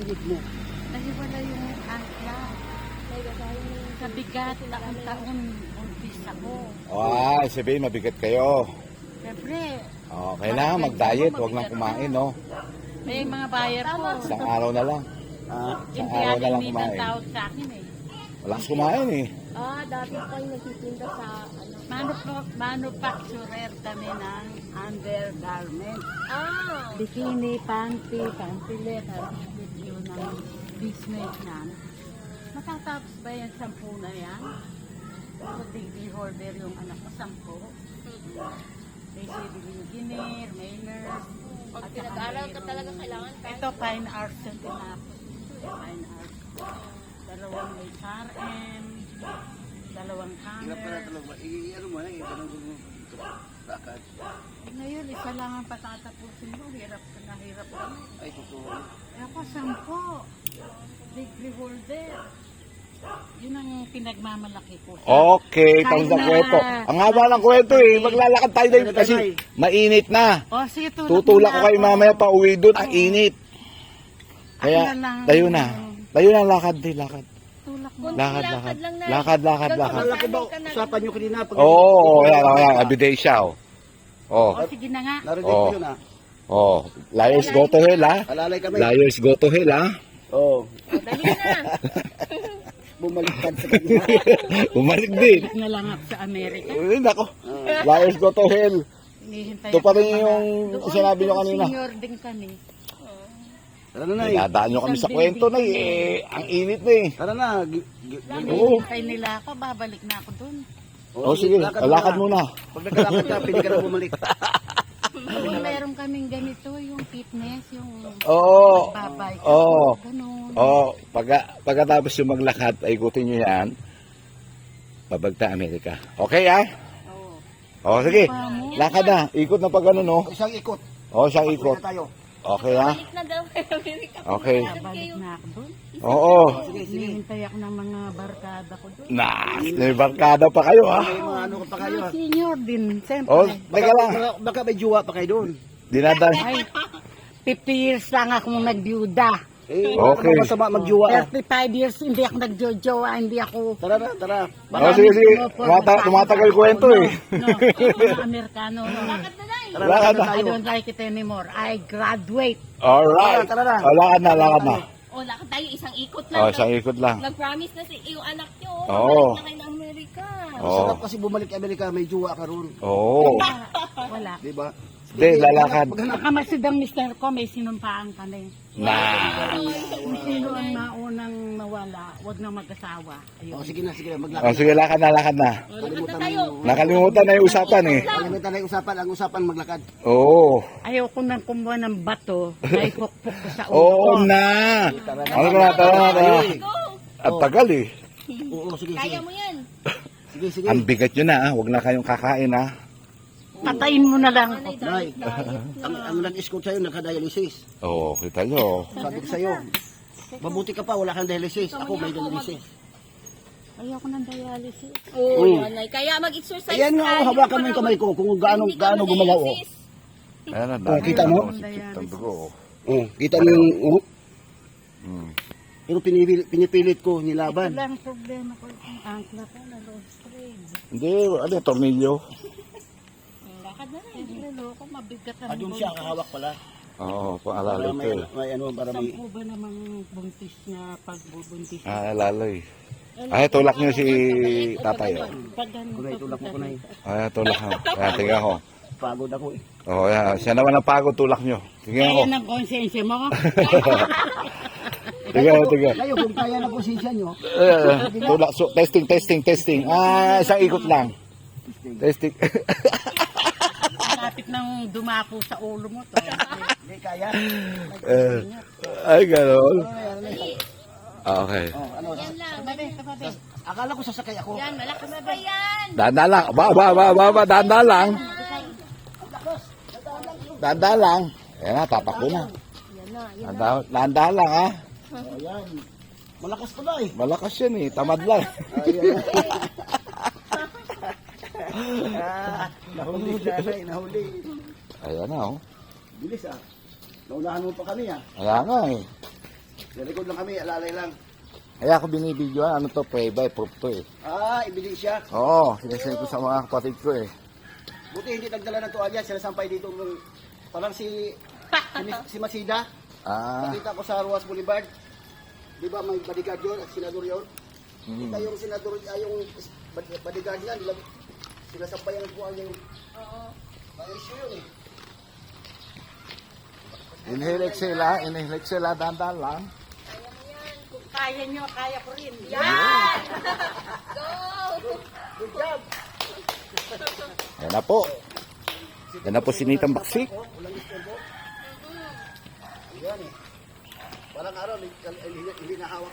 init mo? Kasi wala yung angkla. Sa bigat, taon-taon, buntis ako. Sabihin, mabigat kayo. Siyempre, Kailangan mag-diet, huwag nang kumain, no? may mga buyer ko. Isang araw na lang. Isang Hindi araw na lang yan kumain. tawag sa akin eh. Malakas kumain eh. Dati pa yung nagtitinda sa Manufacturer kami ng undergarment. Ah! Bikini, panty let, yun ang business namin. Matatapos ba yan 10 na yan? Kung order yung anak ko, 10. May civil engineer, may nurse. Pag pinag-aaral ka talaga kailangan Ito, fine arts yung tinapos. Fine arts. 2 may RM, 2 camera. Ano mo na, itanong ko mo. Bakit? Ngayon, isa lang ang patatapusin mo. Hirap na hirap kami. Ay, totoo. Ako, 10. Degree holder. Yun ang pinagmamalaki ko. Okay, tapos na kwento. Ang haba ng kwento eh. Maglalakad tayo din kasi mainit na. O, sige, Tutulak ko kayo mamaya pa uwi doon. Ang init. Kaya, tayo na. Tayo na, lakad din, lakad. Tulak mo. Lakad. lang na. Lakad. Akala ko ba, usapan nyo kanina. Oo, yan. Ebidensya, oh. O, sige na nga. Narinig ko yun, ha? Liars go to hell, ha? Alalay kami. Liars go to hell, ha? Oo. Dali na. Bumaliktad sa kanya. Bumalik din. Balik na lang ako sa Amerika. Uy, nako. Liars go to hell. Hinihintay Ito pa ako rin mga- yung Doon, sinabi nyo kanina. Senior din kami. Tara na, eh. Dadaan nyo kami sa kwento na eh. Ang init na eh. Tara na. Oo. Hinihintay nila ako, babalik na ako doon. Sige, lakad muna. Pag nagkalakad ka, pwede ka na bumalik. Kung meron kaming ganito, yung fitness, yung Oo. babay. Oo. Ganun. Pagkatapos yung maglakad, ay ikutin nyo yan. Pabagta Amerika. Okay, ha? Sige. Lakad na. Ikot na pag ano, no? Isang ikot. Siyang ikot. Patuloy tayo. Okay, ha? Balik na daw kay Amerika. Okay. Babalik na ako doon. Oo. Hinihintay ako ng mga barkada ko doon. May barkada pa kayo, ha? May mga ano pa kayo, ha? Senior din, siyempre. Teka lang. Baka may juwa pa kayo doon. Dinadaan. Ay, 50 years lang akong nagbyuda. Eh, Okay. okay. Masama magjuwa, ha? 35 years hindi ako nagjojowa, hindi ako... Tara na, tara. Sige. Tumatagal kwento eh. No, mga Amerikano. Lakad na na eh. Tara, Lakad lakad na. na I tayo. don't like it anymore. I graduate. Alright. Tara na. Lakad na. Lakad tayo, isang ikot lang. Isang ikot lang. Nag-promise na yung anak nyo. Oo. Balik na kayo ng Amerika. Sarap kasi bumalik Amerika, may juwa ka roon. Oo. Wala. Di ba? Hindi, lalakad. Nakamasidang mister ko, may sinumpaan kami. Kung sino ang naunang nawala, wag na mag-asawa. Ayun. Sige na, maglakad. Sige, lakad na. Lakad na tayo. Nakalimutan na yung usapan eh. Kalimutan na yung usapan, ang usapan maglakad. Oo. Ayaw ko nang kumuha ng bato, ay pukpuk ko sa ulo Oo ko. na. Ano na, tara na. Go. Ang tagal eh. Oo, sige. Kaya mo yan. Sige. Ang bigat nyo na, huwag na kayong kakain ha. Patayin mo na lang ako. Nay, ang nag-escort sa'yo, nagka-dialysis. Oo, kita nyo. Sabi ko sa'yo, mabuti ka pa, wala kang dialysis. Ako may dialysis. Ayaw ko ng dialysis. Oo, yan ay. Kaya mag-exercise Ayan nga, hawakan mo yung kamay ko kung gaano gumalaw. Oh. Ayan na, Oh, kita mo? Ang dugo. Kita mo yung pero pinipilit ko Ito nilaban. lang problema ko. Ang angkla ko na low strain. Hindi, ano, tornilyo. Lakad na na. Niloloko, mabigat ang Doon siya kahawak pala. Oo, paalala Para ito eh. may ano, para may... Sampu ba namang buntis na pagbubuntis? Alala eh. Ay, tulak nyo si tatay. Oh. Pag ganito, Kunay, tulak mo kunay. Ay, tulak nyo. Ayan, tingnan ko. Pagod ako eh. Oo, yan. Siya naman ang pagod, tulak nyo. Tingnan ko. kaya ng konsensya mo. Tingnan. Kayo, kung kaya na posisyon nyo, Tulak, so, testing. Isang ikot lang. Testing. Malapit nang dumapo sa ulo mo. To. hindi kaya. Ay, gano'n. Okay. Ano, Yan lang. Kababi. akala ko sasakay ako. Yan, malakas pa yan. Danda lang. Danda lang. Danda lang. Ayan na, tatakbo na. Danda lang ha. Ayan. Malakas pa ba eh. Malakas yan eh. Tamad lang. Nahuli siya, nahuli. Ayan na oh. Bilis ah. Naunahan mo pa kami ah. Ayan nga eh. Nalikod lang kami, alalay lang. Kaya ako binibidyoan, ano to, pray by proof to eh. Ebidensya. Oo, sinesend ko sa mga kapatid ko eh. Buti hindi nagdala ng tuwalya, sinasampay dito nung parang si Masida. Nakita ko sa Ruas Boulevard. Di ba may bodyguard yun at senador yun? Kita yung senador, yung bodyguard niya, sinasampay ang tuwalya yung... May issue yun eh. Inhale, exhale, dahan-dahan lang. Kung kaya nyo, kaya ko rin. Yan! Good job! Yan na po. Yan na po si Nitang Baksik. Walang istorbo. Yan eh. Parang araw, hindi na hawak.